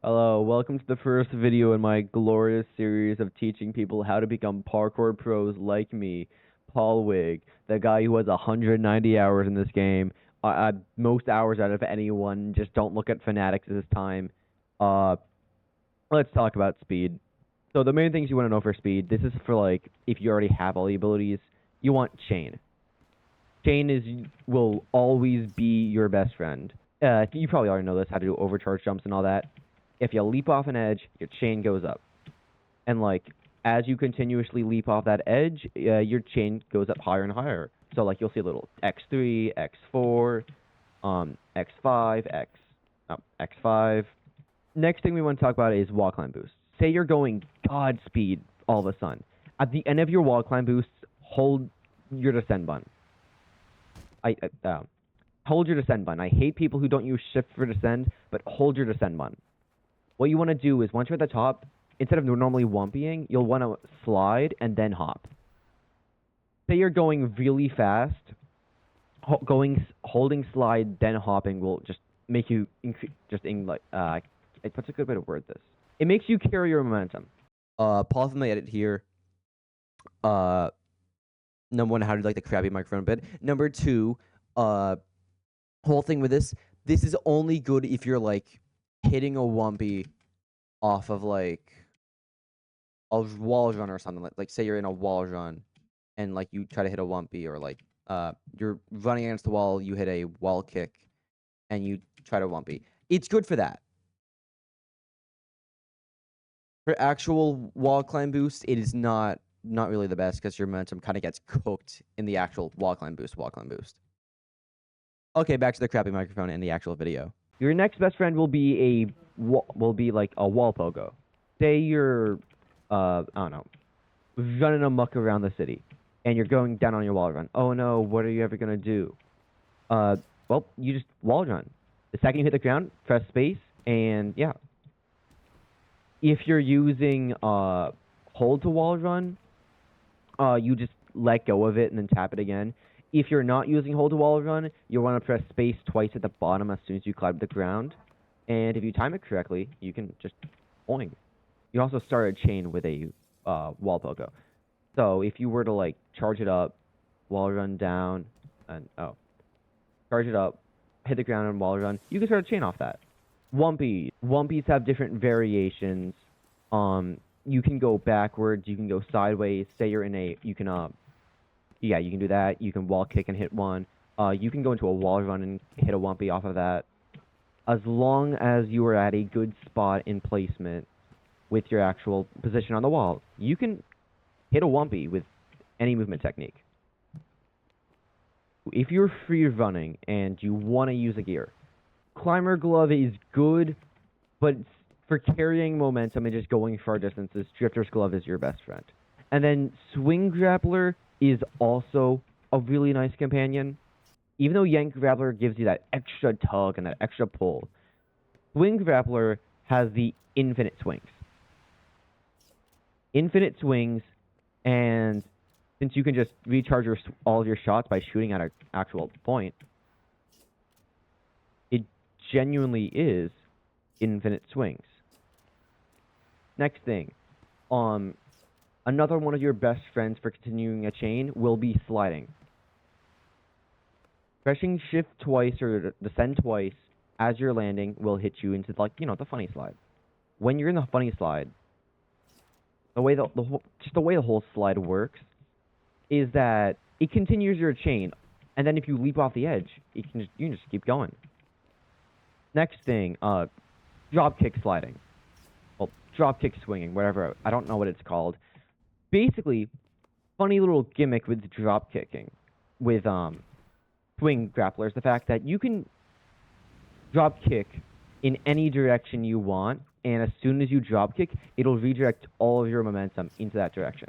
Hello, welcome to the first video in my glorious series of teaching people how to become parkour pros like me, Paul Wig, the guy who has 190 hours in this game, most hours out of anyone. Just don't look at fanatics this time. Uh, let's talk about speed. So the main things you want to know for speed, this is for like if you already have all the abilities, you want chain. Chain will always be your best friend. You probably already know this, how to do overcharge jumps and all that. If you leap off an edge, your chain goes up. And like as you continuously leap off that edge, your chain goes up higher and higher. So like you'll see a little X3, X4, X5, X5. Next thing we want to talk about is wall climb boosts. Say you're going god speed all of a sudden. At the end of your wall climb boosts, hold your descend button. Hold your descend button. I hate people who don't use shift for descend, but hold your descend button. What you want to do is once you're at the top, instead of normally wumpying, you'll want to slide and then hop. Say you're going really fast, holding slide then hopping will just make you what's a good way to word this? It makes you carry your momentum. Pause on the edit here. Number one, how to like the crappy microphone a bit. Number two, whole thing with this is only good if you're like hitting a wumpy off of like a wall run or something. Like say you're in a wall run and like you try to hit a wumpy, or like you're running against the wall, you hit a wall kick and you try to wumpy. It's good for that. For actual wall climb boost, it is not really the best because your momentum kind of gets cooked in the actual wall climb boost. Okay, back to the crappy microphone and the actual video. Your next best friend will be like a wall pogo. Say you're I don't know, running amok around the city and you're going down on your wall run. Oh no, what are you ever gonna do? Well, you just wall run. The second you hit the ground, press space, and yeah. If you're using hold to wall run, you just let go of it and then tap it again. If you're not using hold to wall run, you'll want to press space twice at the bottom as soon as you climb the ground. And if you time it correctly, you can just boing. You also start a chain with a wall pogo. So if you were to like charge it up, wall run down, and charge it up, hit the ground and wall run, you can start a chain off that. Wumpies have different variations. You can go backwards, you can go sideways. Say you're in a, you can do that. You can wall kick and hit one. You can go into a wall run and hit a wumpy off of that. As long as you are at a good spot in placement with your actual position on the wall, you can hit a wumpy with any movement technique. If you're free running and you want to use a gear, climber glove is good, but for carrying momentum and just going far distances, drifter's glove is your best friend. And then swing grappler is also a really nice companion. Even though yank grappler gives you that extra tug and that extra pull, swing grappler has the infinite swings. And since you can just recharge all of your shots by shooting at an actual point, it genuinely is infinite swings. Next thing, another one of your best friends for continuing a chain will be sliding. Pressing shift twice or descend twice as you're landing will hit you into like, the funny slide. When you're in the funny slide, the way the whole slide works is that it continues your chain, and then if you leap off the edge, you can just keep going. Next thing, drop kick sliding. Well, drop kick swinging, whatever. I don't know what it's called. Basically, funny little gimmick with drop kicking with swing grapplers, the fact that you can drop kick in any direction you want, and as soon as you drop kick, it'll redirect all of your momentum into that direction.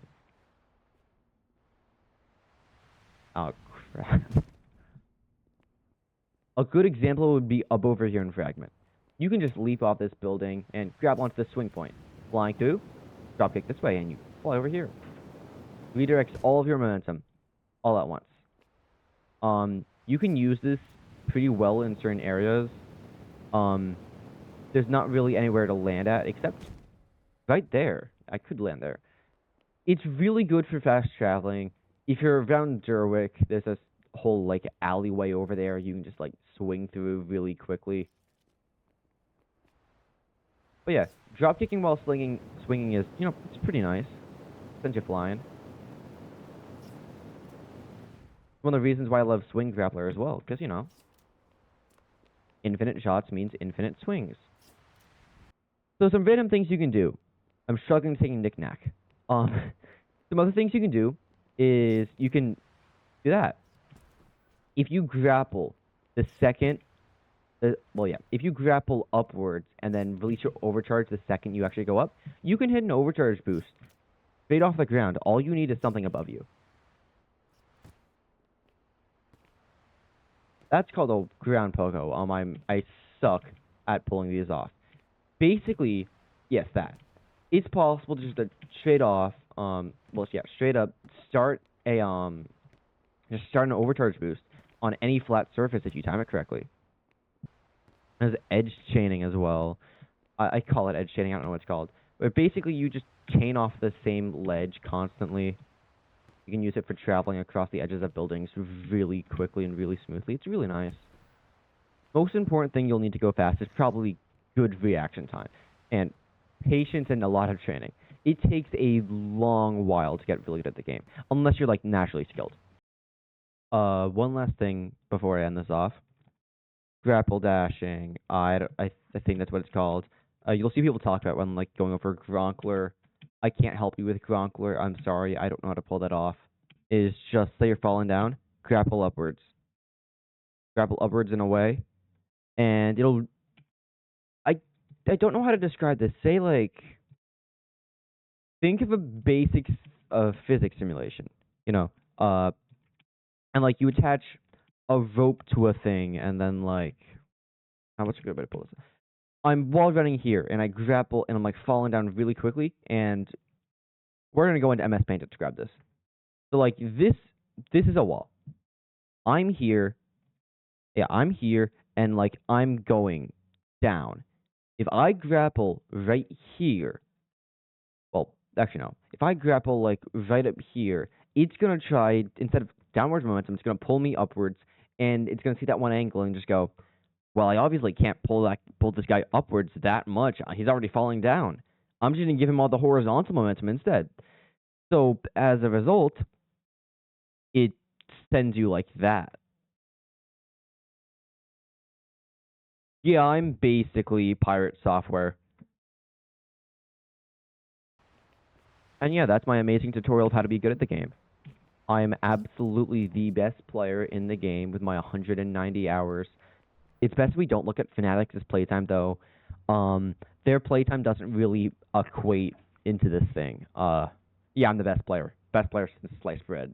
Oh crap. A good example would be up over here in Fragment. You can just leap off this building and grab onto the swing point. Flying through, drop kick this way, and you fly over here. Redirects all of your momentum all at once. You can use this pretty well in certain areas. there's not really anywhere to land at except right there. I could land there. It's really good for fast traveling. If you're around Derwick, there's this whole like alleyway over there you can just like swing through really quickly. But yeah, drop kicking while swinging is, it's pretty nice. Sends you flying. One of the reasons why I love Swing Grappler as well, because, infinite shots means infinite swings. So some random things you can do. I'm struggling to take a knick-knack. Some other things you can do is you can do that. If you grapple the second, if you grapple upwards and then release your overcharge the second you actually go up, you can hit an overcharge boost straight off the ground. All you need is something above you. That's called a ground pogo. I suck at pulling these off. Basically, yes, that. It's possible to just straight off, straight up start an overcharge boost on any flat surface if you time it correctly. There's edge chaining as well. I call it edge chaining. I don't know what it's called. But basically, you just chain off the same ledge constantly. You can use it for traveling across the edges of buildings really quickly and really smoothly. It's really nice. Most important thing you'll need to go fast is probably good reaction time and patience and a lot of training. It takes a long while to get really good at the game, unless you're like naturally skilled. One last thing before I end this off. Grapple dashing. I think that's what it's called. You'll see people talk about when like going over Gronkler. I can't help you with Gronkler. I'm sorry. I don't know how to pull that off. Is just say you're falling down, grapple upwards. Grapple upwards in a way, and it'll. I don't know how to describe this. Say like, think of a basic physics simulation. And like you attach a rope to a thing, and then like, what's a good way to pull this? I'm wall running here, and I grapple, and I'm like falling down really quickly, and we're gonna go into MS Paint to describe this. So like this is a wall. I'm here. Yeah, I'm here, and like I'm going down. If I grapple right here, well, actually no. If I grapple like right up here, it's gonna try, instead of downwards momentum, it's gonna pull me upwards, and it's gonna see that one angle and just go, well, I obviously can't pull this guy upwards that much. He's already falling down. I'm just gonna give him all the horizontal momentum instead. So as a result, it sends you like that. Yeah, I'm basically pirate software. And yeah, that's my amazing tutorial of how to be good at the game. I am absolutely the best player in the game with my 190 hours. It's best we don't look at Fanatics' playtime, though. Their playtime doesn't really equate into this thing. Yeah, I'm the best player. Best player since sliced bread.